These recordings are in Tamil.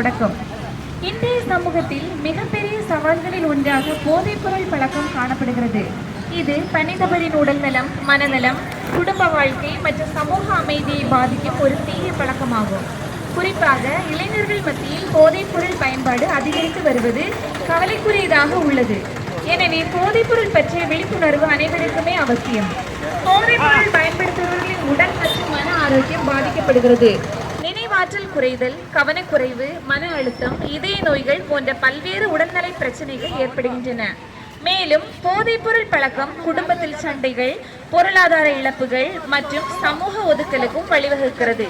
தொடக்கம். இன்றைய சமூகத்தில் மிகப்பெரிய சவால்களில் ஒன்றாக போதைப்பொருள் பழக்கம் காணப்படுகிறது. இது தனிநபரின் உடல்நலம், மனநலம், குடும்ப வாழ்க்கை மற்றும் சமூக அமைதியை பாதிக்கும் ஒரு தீய பழக்கமாகும். குறிப்பாக இளைஞர்கள் மத்தியில் போதைப்பொருள் பயன்பாடு அதிகரித்து வருவது கவலைக்குரியதாக உள்ளது. எனவே போதைப்பொருள் பற்றிய விழிப்புணர்வு அனைவருக்குமே அவசியம். போதைப்பொருள் பயன்படுத்துபவர்களின் உடல் மற்றும் மன ஆரோக்கியம் பாதிக்கப்படுகிறது. நினைவாற்றல் குறைதல், கவனக்குறைவு, மன அழுத்தம், இதய நோய்கள் போன்ற பல்வேறு உடல்நலை பிரச்சனைகள் ஏற்படுகின்றன. மேலும் போதைப்பொருள் பழக்கம் குடும்பத்தில் சண்டைகள், பொருளாதார இழப்புகள் மற்றும் சமூக ஒதுக்கலுக்கும் வழிவகுக்கிறது.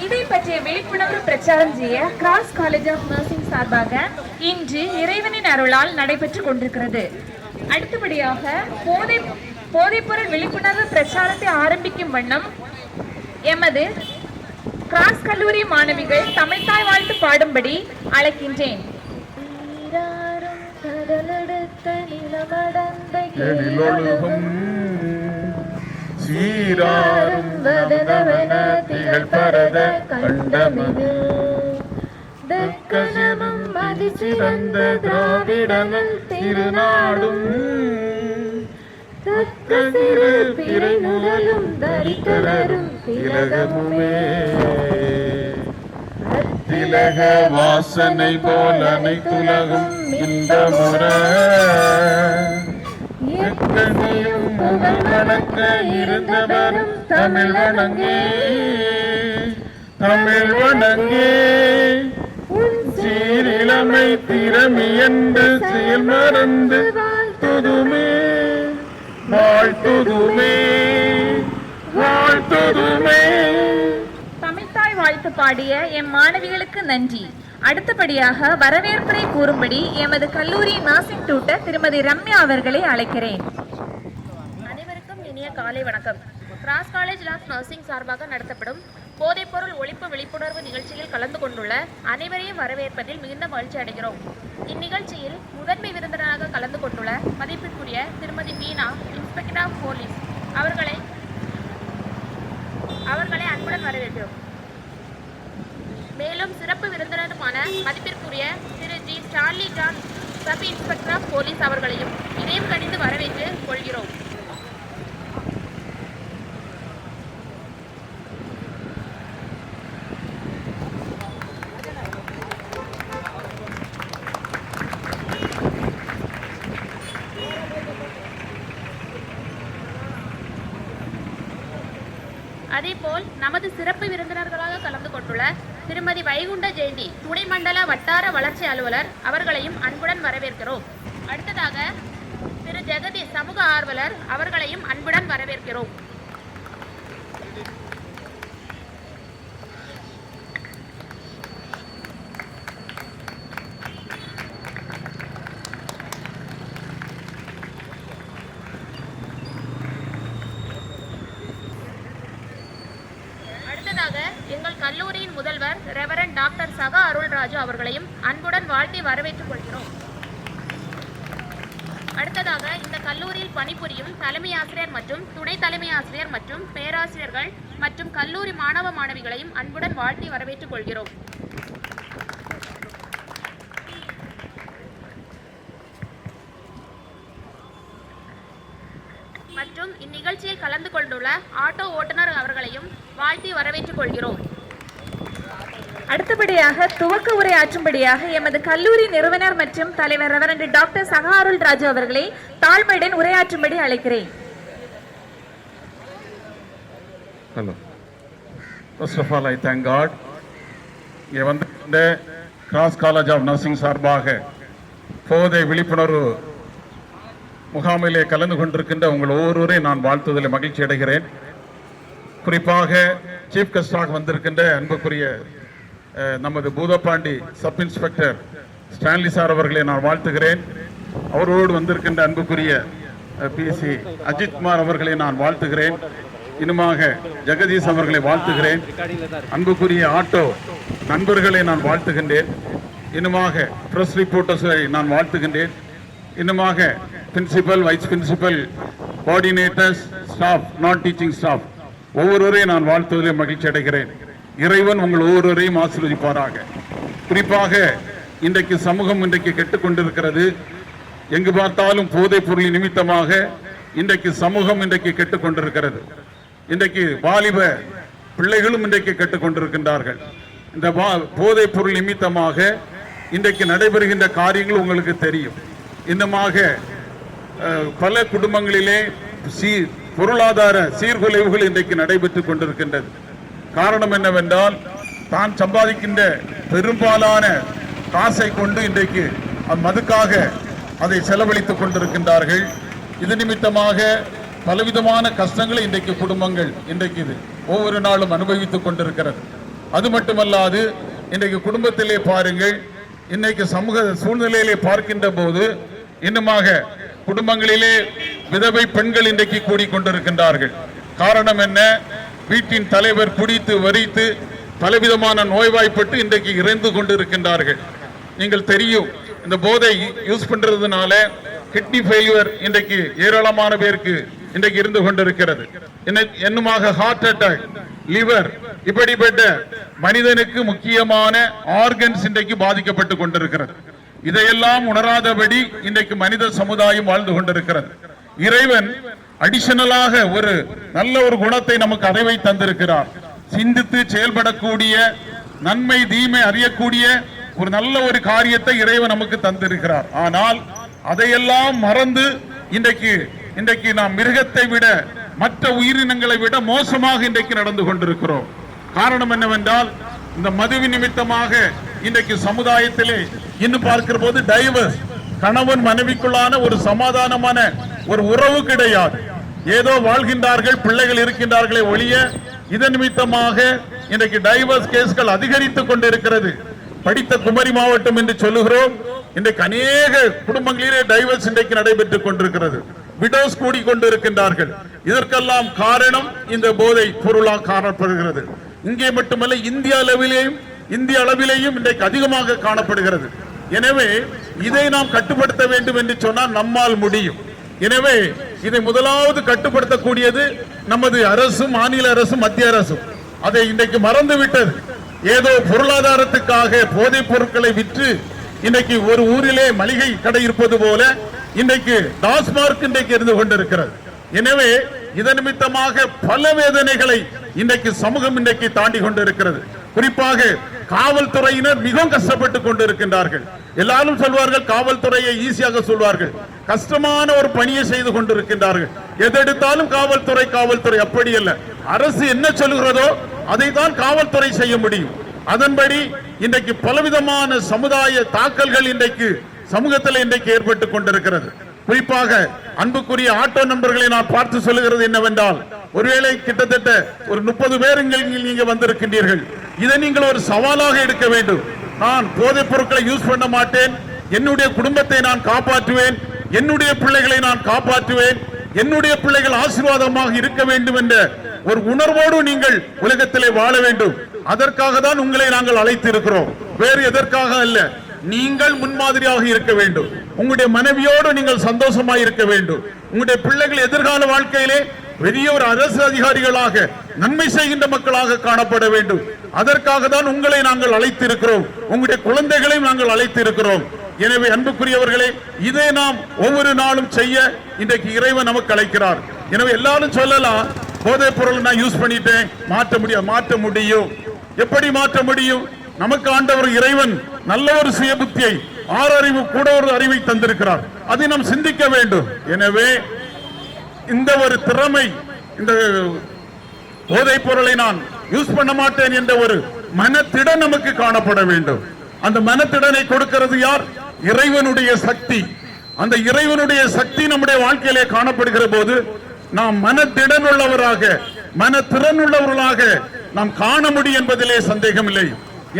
இதை பற்றிய விழிப்புணர்வு பிரச்சாரம் செய்ய கிராஸ் காலேஜ் ஆஃப் நர்சிங் சார்பாக இன்று இறைவனின் அருளால் நடைபெற்றுக் கொண்டிருக்கிறது. அடுத்தபடியாக போதைப்பொருள் விழிப்புணர்வு பிரச்சாரத்தை ஆரம்பிக்கும் வண்ணம் எமது கிராஸ் கல்லூரி மாணவிகள் தமிழ்தாய் வாழ்த்து பாடும்படி அழைக்கின்றேன். சீராரும் வதனவன திகழ் பரத கண்டமிது தக்கஜனம் அதிசிறந்த திராவிடனும் திருநாடும் தக்க சிறு பிறை முதலும் தரித்தலரும் திலகமுமே திலக வாசனை போல் அனைத்துலகும் இந்த முறை எத்தனையும் புகழ் வணக்க இருந்தவரும் தமிழ் வணங்கே தமிழ் வணங்கே சீரிழமை திறமை என்று செயல் மறந்து வாழ்த்துதுமே வாழ்த்துதுமே வாழ்த்துதுமே. தமிழ்தாய் வாழ்த்து பாடிய எம் மாணவிகளுக்கு நன்றி. அடுத்தபடியாக வரவேற்புரை கூறும்படி எமது கல்லூரி நர்சிங் டியூட்டர் திருமதி ரம்யா அவர்களை அழைக்கிறேன். அனைவருக்கும் இனிய காலை வணக்கம். கிராஸ் காலேஜ் ஆஃப் நர்சிங் சார்பாக நடத்தப்படும் போதைப்பொருள் ஒழிப்பு விழிப்புணர்வு நிகழ்ச்சியில் கலந்து கொண்டுள்ள அனைவரையும் வரவேற்பதில் மிகுந்த மகிழ்ச்சி அடைகிறோம். இந்நிகழ்ச்சியில் முதன்மை விருந்தினராக கலந்து கொண்டுள்ள மதிப்பிற்குரிய திருமதி மீனா, இன்ஸ்பெக்டர் ஆஃப் போலீஸ் அவர்களை அன்புடன் வரவேற்கிறோம். மேலும் சிறப்பு விருந்தினருமான மதிப்பிற்குரிய Thiru G Starly John, sub inspector of police அவர்களையும் இதயம் கணிந்து வரவேற்று கொள்கிறோம். அதேபோல் நமது சிறப்பு விருந்தினர்களாக கலந்து கொண்டுள்ள திருமதி வைகுண்ட ஜெயந்தி, துணை மண்டல வட்டார வளர்ச்சி அலுவலர் அவர்களையும் அன்புடன் வரவேற்கிறோம். அடுத்ததாக திரு ஜெகதீஷ், சமூக ஆர்வலர் அவர்களையும் அன்புடன் வரவேற்கிறோம். எங்கள் கல்லூரியின் முதல்வர் ரெவரண்ட் டாக்டர் சகா அருள்ராஜு அவர்களையும் அன்புடன் வாழ்த்தி வரவேற்றுக் கொள்கிறோம். அடுத்ததாக இந்த கல்லூரியில் பணிபுரியும் தலைமை ஆசிரியர் மற்றும் துணை தலைமை ஆசிரியர் மற்றும் பேராசிரியர்கள் மற்றும் கல்லூரி மாணவ மாணவிகளையும் அன்புடன் வாழ்த்தி வரவேற்றுக் கொள்கிறோம். மற்றும் இந்நிகழ்ச்சியில் கலந்து கொண்டுள்ள ஆட்டோ ஓட்டுநர் அவர்களையும் வாழ்த்தி வரவேற்றுக் கொள்கிறோம். அடுத்தபடியாக துவக்க உரை ஆற்றும்படியாக எமது கல்லூரி நிறுவனர் மற்றும் தலைவர் ரெவரண்ட் டாக்டர் சகா அருள்ராஜு அவர்களை தாழ்மையுடன் உரையாற்றும்படி அழைக்கிறேன். Hello. First of all, I thank God. இங்கே வந்து கிராஸ் காலேஜ் ஆஃப் நர்சிங் சார்பாக போதை விழிப்புணர்வு முகாமிலே கலந்து கொண்டிருக்கின்ற உங்கள் ஒவ்வொருவரையும் நான் வாழ்த்துவதில் மகிழ்ச்சி அடைகிறேன். குறிப்பாக சீஃப் கெஸ்டாக வந்திருக்கின்ற அன்புக்குரிய நமது Boothapandi sub inspector Stanley sir அவர்களை நான் வாழ்த்துகிறேன். அவரோடு வந்திருக்கின்ற அன்புக்குரிய பிசி அஜித்குமார் அவர்களை நான் வாழ்த்துகிறேன். இன்னுமாக ஜெகதீஷ் அவர்களை வாழ்த்துகிறேன். அன்புக்குரிய ஆட்டோ நண்பர்களை நான் வாழ்த்துகின்றேன். இன்னுமாக பிரஸ் ரிப்போர்ட்டர்ஸை நான் வாழ்த்துகின்றேன். இன்னுமாக principal, vice principal, coordinators, staff, non teaching staff ஒவ்வொருவரையும் நான் வாழ்த்துவதில் மகிழ்ச்சி அடைகிறேன். இறைவன் உங்கள் ஒவ்வொருவரையும் ஆசீர்வதிப்பாராக. குறிப்பாக இன்றைக்கு சமூகம் இன்றைக்கு கெட்டுக்கொண்டிருக்கிறது. எங்கு பார்த்தாலும் போதைப் பொருள் நிமித்தமாக இன்றைக்கு சமூகம் இன்றைக்கு கெட்டுக்கொண்டிருக்கிறது. இன்றைக்கு வாலிப பிள்ளைகளும் இன்றைக்கு கெட்டுக்கொண்டிருக்கின்றார்கள். இந்த போதைப் பொருள் நிமித்தமாக இன்றைக்கு நடைபெறுகின்ற காரியங்கள் உங்களுக்கு தெரியும். இன்னமாக பல குடும்பங்களிலே பொருளாதார சீர்குலைவுகள் இன்றைக்கு நடைபெற்றுக் கொண்டிருக்கின்றது. காரணம் என்னவென்றால், தான் சம்பாதிக்கின்ற பெரும்பாலான காசை கொண்டு இன்றைக்கு மதுக்காக அதை செலவழித்துக் கொண்டிருக்கின்றார்கள். இது நிமித்தமாக பலவிதமான கஷ்டங்களை இன்றைக்கு குடும்பங்கள் இன்றைக்கு ஒவ்வொரு நாளும் அனுபவித்துக் கொண்டிருக்கிறது. அது மட்டுமல்லாது இன்றைக்கு குடும்பத்திலே பாருங்கள், இன்னைக்கு சமூக சூழ்நிலையிலே பார்க்கின்ற போது இன்னுமாக குடும்பங்களிலே விதவை பெண்கள் இன்றைக்கு கூடிக்கொண்டிருக்கின்றார்கள். காரணம் என்ன? வீட்டின் தலைவர் குடித்து வரித்து பலவிதமான நோய்வாய்ப்பட்டு இன்றைக்கு இறந்து கொண்டிருக்கின்றார்கள். நீங்கள் தெரியும், இந்த போதை யூஸ் பண்றதுனால கிட்னி ஃபெயிலியர் இன்றைக்கு ஏராளமான பேருக்கு இன்றைக்கு இருந்து கொண்டிருக்கிறது. என்னுமாக ஹார்ட் அட்டாக், லிவர், இப்படிப்பட்ட மனிதனுக்கு முக்கியமான ஆர்கன்ஸ் இன்றைக்கு பாதிக்கப்பட்டு கொண்டிருக்கிறது. இதையெல்லாம் உணராதபடி இன்றைக்கு மனித சமுதாயம் வாழ்ந்து கொண்டிருக்கிறது. இறைவன் அடிஷனலாக ஒரு நல்ல ஒரு குணத்தை நமக்கு அறிவை தந்திருக்கிறார். சிந்தித்து செயல்படக்கூடிய, நன்மை தீமை அறியக்கூடிய ஒரு நல்ல ஒரு காரியத்தை இறைவன் நமக்கு தந்திருக்கிறார். ஆனால் அதையெல்லாம் மறந்து இன்றைக்கு நாம் மிருகத்தை விட, மற்ற உயிரினங்களை விட மோசமாக இன்றைக்கு நடந்து கொண்டிருக்கிறோம். காரணம் என்னவென்றால், இந்த மதுவி நிமித்தமாக இன்றைக்கு சமுதாயத்திலே இன்னும் பார்க்கிற போது டைவர்ஸ், கணவன் மனைவிக்குள்ளான ஒரு சமாதானமான ஒரு உறவு கிடையாது. ஏதோ வாழ்கின்றார்கள், பிள்ளைகள் இருக்கின்றார்களே ஒழிய, இதன் நிமித்தமாக இன்றைக்கு டைவர்ஸ் கேஸ்கள் அதிகரித்துக் கொண்டிருக்கிறது. படித்த குமரி மாவட்டம் என்று சொல்லுகிறோம். இன்றைக்கு அநேக குடும்பங்களிலே டைவர்ஸ் இன்றைக்கு நடைபெற்றுக் கொண்டிருக்கிறது. விடோஸ் கூடிக்கொண்டிருக்கின்றார்கள். இதற்கெல்லாம் காரணம் இந்த போதை பொருளாக காணப்படுகிறது. இங்கே மட்டுமல்ல, இந்திய அளவிலேயும் இன்றைக்கு அதிகமாக காணப்படுகிறது. எனவே இதை நாம் கட்டுப்படுத்த வேண்டும் என்று சொன்னால் நம்மால் முடியும். எனவே இதை முதலாவது கட்டுப்படுத்தக்கூடியது நமது அரசு, மாநில அரசு, மத்திய அரசு. அதை இன்றைக்கு மறந்து விட்டது. ஏதோ பொருளாதாரத்துக்காக போதைப் பொருட்களை விற்று இன்றைக்கு ஒரு ஊரிலே மளிகை கடை இருப்பது போல இன்றைக்கு டாஸ்மார்க் இன்றைக்கு இருந்து கொண்டிருக்கிறது. எனவே இதன் நிமித்தமாக பல வேதனைகளை இன்றைக்கு சமூகம் இன்றைக்கு தாண்டி கொண்டிருக்கிறது. குறிப்பாக காவல்துறையினர் மிகவும் கஷ்டப்பட்டு கொண்டிருக்கின்றார்கள். எல்லாரும் சொல்வார்கள், காவல்துறையை ஈஸியாக சொல்வார்கள். கஷ்டமான ஒரு பணியை செய்து கொண்டிருக்கின்றார்கள். எதெடுத்தாலும் காவல்துறை. அப்படி அல்ல. அரசு என்ன சொல்கிறதோ அதை தான் காவல்துறை செய்ய முடியும். அதன்படி இன்றைக்கு பலவிதமான சமுதாய தாக்கல்கள் இன்றைக்கு சமூகத்தில் இன்றைக்கு ஏற்பட்டுக் கொண்டிருக்கிறது. குறிப்பாக அன்புக்குரிய ஆட்டோ நண்பர்களை நான் பார்த்து சொல்லுகிறது என்னவென்றால், ஒருவேளை கிட்டத்தட்ட ஒரு 30 பேர் நீங்க வந்திருக்கின்றீர்கள். இதை நீங்கள் ஒரு சவாலாக எடுக்க வேண்டும். நான் போதைப் பொருட்களை யூஸ் பண்ண மாட்டேன், என்னுடைய குடும்பத்தை நான் காப்பாற்றுவேன், என்னுடைய பிள்ளைகளை நான் காப்பாற்றுவேன், என்னுடைய பிள்ளைகள் ஆசீர்வாதமாக இருக்க வேண்டும் என்ற ஒரு உணர்வோடு நீங்கள் உலகத்திலே வாழ வேண்டும். அதற்காக தான் உங்களை நாங்கள் அழைத்து இருக்கிறோம், வேறு எதற்காக அல்ல. நீங்கள் முன்மாதிரியாக இருக்க வேண்டும். உங்களுடைய மனைவியோடு நீங்கள் சந்தோஷமாக இருக்க வேண்டும். உங்களுடைய பிள்ளைகள் எதிர்கால வாழ்க்கையிலே பெரிய ஒரு அரசு அதிகாரிகளாக, நன்மை செய்கின்ற மக்களாக காணப்பட வேண்டும். அதற்காக தான் உங்களை நாங்கள் அழைத்து இருக்கிறோம். உங்களுடைய குழந்தைகளையும் நாங்கள் அழைத்து இருக்கிறோம். எனவே அன்புக்குரியவர்களே, இதை நாம் ஒவ்வொரு நாளும் செய்ய இன்றைக்கு இறைவன் நமக்கு அழைக்கிறார். எனவே எல்லாரும் சொல்லலாம், போதைப் பொருள் நான் யூஸ் பண்ணிட்டேன், மாற்ற முடியும். எப்படி மாற்ற முடியும்? நமக்கு ஆண்டவர் இறைவன் நல்ல ஒரு சுய புத்தியை, ஆறறிவு கூட ஒரு அறிவை தந்திருக்கிறார். அதை நாம் சிந்திக்க வேண்டும். எனவே இந்த ஒரு திறமை, இந்த போதைப் பொருளை நான் யூஸ் பண்ண மாட்டேன் என்ற ஒரு மனத்திடம் நமக்கு காணப்பட வேண்டும். அந்த மனத்திடனை கொடுக்கிறது யார்? இறைவனுடைய சக்தி. அந்த இறைவனுடைய சக்தி நம்முடைய வாழ்க்கையிலே காணப்படுகிற போது நாம் மனத்திடன் உள்ளவராக, மனத்திறன் உள்ளவர்களாக நாம் காண முடியும் என்பதிலே சந்தேகம் இல்லை.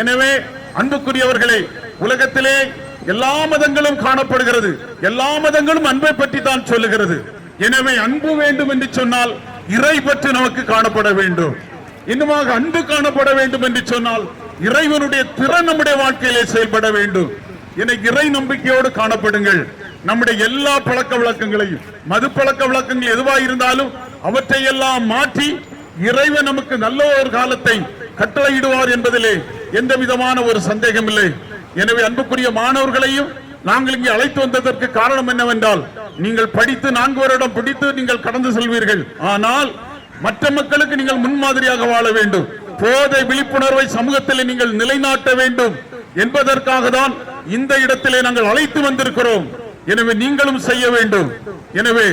எனவே அன்புக்குரியவர்களே, உலகத்திலே எல்லா மதங்களும் காணப்படுகிறது. எல்லா மதங்களும் அன்பை பற்றி தான் சொல்லுகிறது. எனவே அன்பு வேண்டும் என்று சொன்னால் இறை பற்றி நமக்கு காணப்பட வேண்டும். இன்னுமாக அன்பு காணப்பட வேண்டும் என்று சொன்னால் இறைவனுடைய திறன் நம்முடைய வாழ்க்கையிலே செயல்பட வேண்டும். என இறை நம்பிக்கையோடு காணப்படுங்கள். நம்முடைய எல்லா பழக்க வழக்கங்களையும், மது பழக்க வழக்கங்கள் எதுவாக இருந்தாலும் அவற்றை எல்லாம் மாற்றி இறைவன் நமக்கு நல்ல ஒரு காலத்தை கட்டளையிடுவார் என்பதிலே எந்த விதமான ஒரு சந்தேகம் இல்லை. எனவே அன்புக்குரிய மாணவர்களையும் நாங்கள் இங்கே அழைத்து வந்ததற்கு காரணம் என்னவென்றால், நீங்கள் படித்து 4 வருடம் பிடித்து நீங்கள் கடந்து செல்வீர்கள். ஆனால் மற்ற மக்களுக்கு நீங்கள் முன்மாதிரியாக வாழ வேண்டும். போதை விழிப்புணர்வை சமூகத்தில் நீங்கள் நிலைநாட்ட வேண்டும் என்பதற்காக தான் இந்த இடத்திலே நாங்கள் அழைத்து வந்திருக்கிறோம். எனவே நீங்களும் செய்ய வேண்டும். எனவே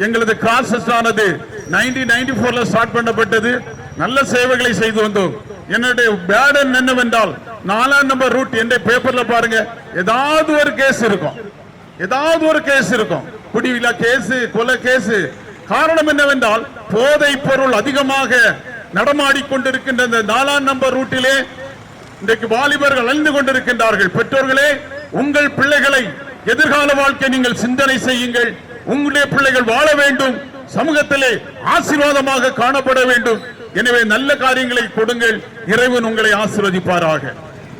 எங்களது கிளாஸஸ் ஆனது 1994 ஸ்டார்ட் பண்ணப்பட்டது. நல்ல சேவைகளை செய்து வந்தோம். என்னுடைய பேடன் என்னவென்றால் 4ஆம் நம்பர் ரூட் என்ற பேப்பர்ல பாருங்க, ஏதாவது ஒரு கேஸ் இருக்கும், குடிவில்லா கேஸ், கொலை கேஸ். காரணம் என்னவென்றால் போதை பொருள் அதிகமாக நடமாடிக்கொண்டிருக்கின்ற இந்த 4ஆம் நம்பர் ரூட்டிலே இன்றைக்கு வாலிபர்கள் அழிந்து கொண்டிருக்கின்றார்கள். பெற்றோர்களே, உங்கள் பிள்ளைகளை எதிர்கால வாழ்க்கை நீங்கள் சிந்தனை செய்யுங்கள். உங்களுடைய பிள்ளைகள் வாழ வேண்டும், சமூகத்திலே ஆசீர்வாதமாக காணப்பட வேண்டும். எனவே நல்ல காரியங்களை கொடுங்கள். இறைவன் உங்களை ஆசீர்வதிப்பாராக.